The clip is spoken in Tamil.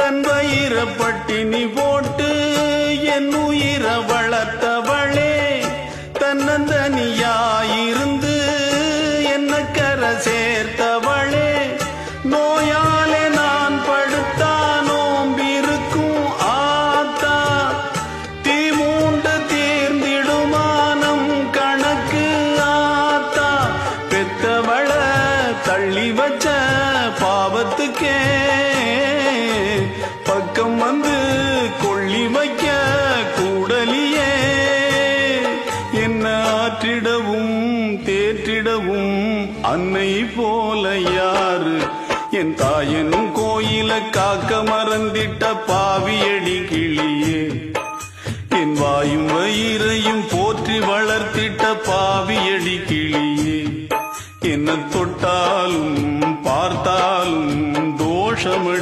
தன் வயிற பட்டினி போட்டு என் உயிர வளர்த்தவளே, தன்னந்தனியாயிருந்து என்ன கரை சேர்த்தவளே, நோயாலே நான் படுத்தா நோம்பிருக்கும் ஆத்தா, தீ மூண்டு தீர்ந்திடுமானம் கணக்கு ஆத்தா, பெத்தவள தள்ளி வச்ச பாவத்துக்கே பக்கம் வந்து கொள்ளி வைக்க கூடலியே, என்ன ஆற்றிடவும் தேற்றிடவும் அன்னை போல யாரு, என் தாயன் கோயில காக்க மறந்திட்ட பாவியடி கிளியே, என் வாயும் வயிறையும் போற்றி வளர்த்திட்ட பாவியடி கிளியே, என்ன தொட்டாலும் பார்த்தாலும் தோஷம்